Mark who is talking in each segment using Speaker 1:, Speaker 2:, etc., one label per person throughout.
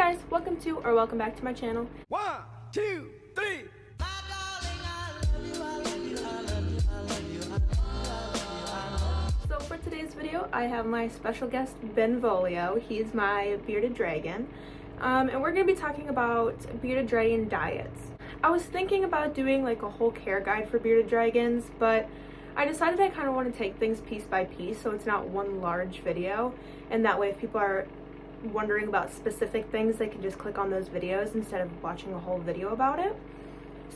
Speaker 1: guys, welcome back to my channel.
Speaker 2: 1, 2, 3.
Speaker 1: So for today's video, I have my special guest Benvolio. He's my bearded dragon, and we're going to be talking about bearded dragon diets. I was thinking about doing like a whole care guide for bearded dragons, but I decided I kind of want to take things piece by piece so it's not one large video, and that way if people are wondering about specific things, they can just click on those videos instead of watching a whole video about it.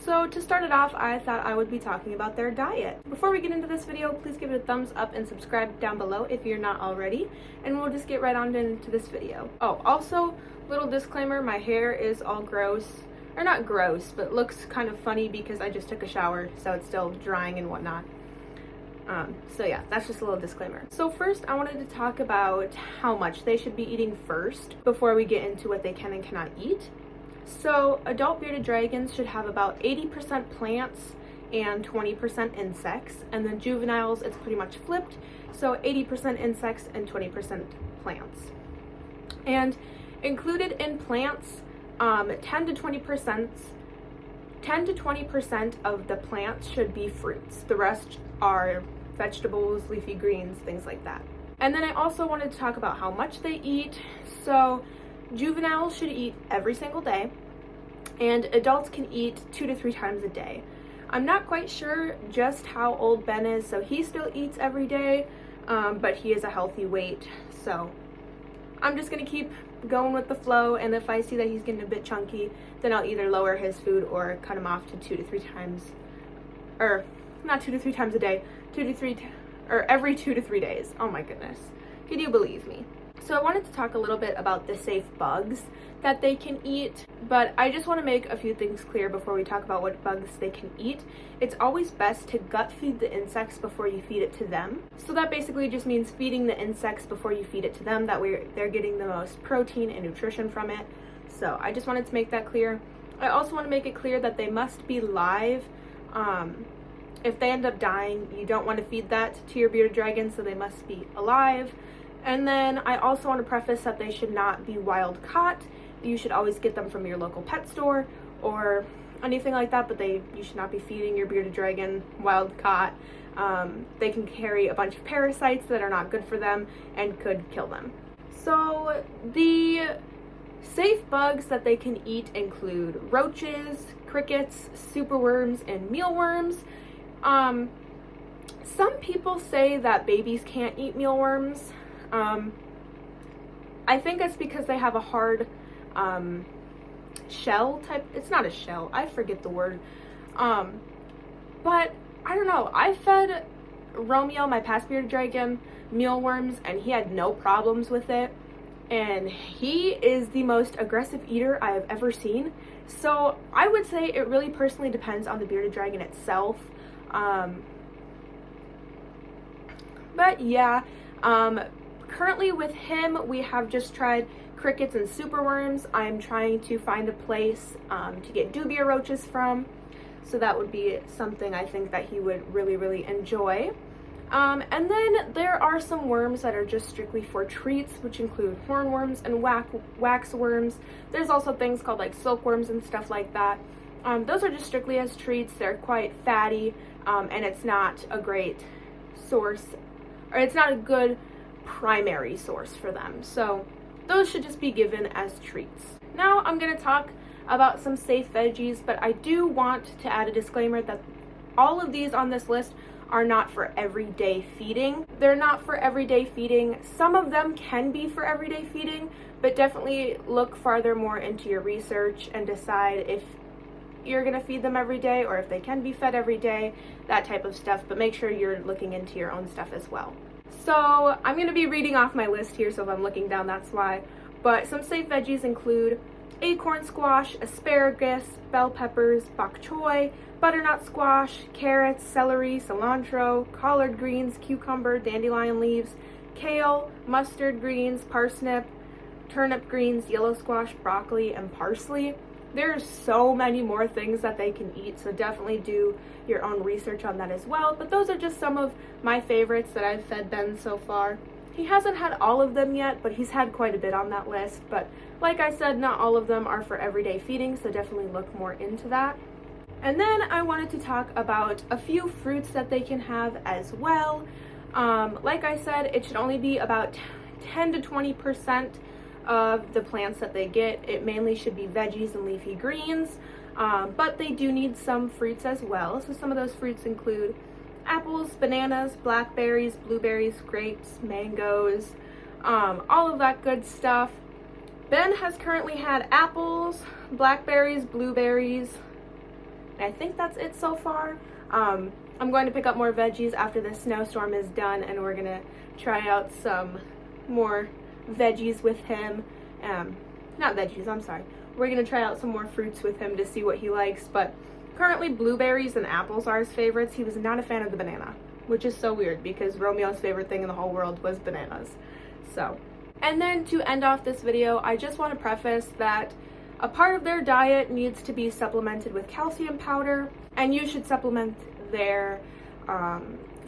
Speaker 1: So to start it off, I thought I would be talking about their diet. Before we get into this video, please give it a thumbs up and subscribe down below if you're not already, and we'll just get right on into this video. Oh, also, little disclaimer, my hair is all gross, or not gross, but looks kind of funny because I just took a shower, so it's still drying and whatnot. So yeah, that's just a little disclaimer. So first, I wanted to talk about how much they should be eating first before we get into what they can and cannot eat. So adult bearded dragons should have about 80% plants and 20% insects, and then juveniles, it's pretty much flipped, so 80% insects and 20% plants. And included in plants, 10 to 20% of the plants should be fruits. The rest are vegetables, leafy greens, things like that. And then I also wanted to talk about how much they eat. So juveniles should eat every single day, and adults can eat 2 to 3 times a day. I'm not quite sure just how old Ben is, so he still eats every day, but he is a healthy weight, so I'm just gonna keep going with the flow, and if I see that he's getting a bit chunky, then I'll either lower his food or cut him off to 2 to 3 times, or not 2 to 3 times a day, or every 2 to 3 days. Oh my goodness, can you believe me? So I wanted to talk a little bit about the safe bugs that they can eat, but I just want to make a few things clear before we talk about what bugs they can eat. It's always best to gut feed the insects before you feed it to them. So that basically just means feeding the insects before you feed it to them. That way they're getting the most protein and nutrition from it. So I just wanted to make that clear. I also want to make it clear that they must be live. If they end up dying, you don't want to feed that to your bearded dragon, so they must be alive. And then I also want to preface that they should not be wild caught. You should always get them from your local pet store or anything like that, but you should not be feeding your bearded dragon wild caught. They can carry a bunch of parasites that are not good for them and could kill them. So the safe bugs that they can eat include roaches, crickets, superworms, and mealworms. Some people say that babies can't eat mealworms. I think it's because they have a hard shell type. It's not a shell, I forget the word. But I don't know, I fed Romeo, my past bearded dragon, mealworms, and he had no problems with it, and he is the most aggressive eater I have ever seen. So I would say it really personally depends on the bearded dragon itself. But yeah, currently with him, we have just tried crickets and superworms. I'm trying to find a place to get dubia roaches from, so that would be something I think that he would really enjoy. And then there are some worms that are just strictly for treats, which include hornworms and waxworms. There's also things called like silkworms and stuff like that. Those are just strictly as treats. They're quite fatty, and it's not a great source, or it's not a good primary source for them. So those should just be given as treats. Now I'm going to talk about some safe veggies, but I do want to add a disclaimer that all of these on this list are not for everyday feeding. They're not for everyday feeding. Some of them can be for everyday feeding, but definitely look farther more into your research and decide if you're going to feed them every day or if they can be fed every day, that type of stuff, but make sure you're looking into your own stuff as well. So I'm going to be reading off my list here, so if I'm looking down, that's why. But some safe veggies include acorn squash, asparagus, bell peppers, bok choy, butternut squash, carrots, celery, cilantro, collard greens, cucumber, dandelion leaves, kale, mustard greens, parsnip, turnip greens, yellow squash, broccoli, and parsley. There's so many more things that they can eat, so definitely do your own research on that as well. But those are just some of my favorites that I've fed Ben so far. He hasn't had all of them yet, but he's had quite a bit on that list. But like I said, not all of them are for everyday feeding, so definitely look more into that. And then I wanted to talk about a few fruits that they can have as well. Like I said, it should only be about 10 to 20% of the plants that they get. It mainly should be veggies and leafy greens, but they do need some fruits as well. So some of those fruits include apples, bananas, blackberries, blueberries, grapes, mangoes, all of that good stuff. Ben has currently had apples, blackberries, blueberries, and I think that's it so far. I'm going to pick up more veggies after the snowstorm is done, and we're gonna try out some more veggies with him. Not veggies, I'm sorry. We're gonna try out some more fruits with him to see what he likes, but currently blueberries and apples are his favorites. He was not a fan of the banana, which is so weird because Romeo's favorite thing in the whole world was bananas. So, and then to end off this video, I just want to preface that a part of their diet needs to be supplemented with calcium powder, and you should supplement their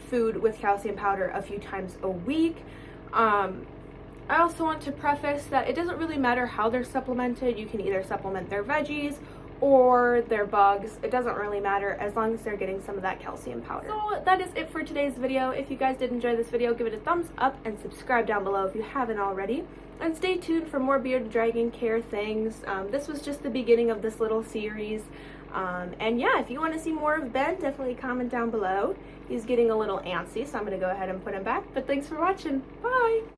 Speaker 1: food with calcium powder a few times a week. I also want to preface that it doesn't really matter how they're supplemented. You can either supplement their veggies or their bugs. It doesn't really matter as long as they're getting some of that calcium powder. So that is it for today's video. If you guys did enjoy this video, give it a thumbs up and subscribe down below if you haven't already. And stay tuned for more bearded dragon care things. This was just the beginning of this little series. And yeah, if you want to see more of Ben, definitely comment down below. He's getting a little antsy, so I'm going to go ahead and put him back. But thanks for watching. Bye!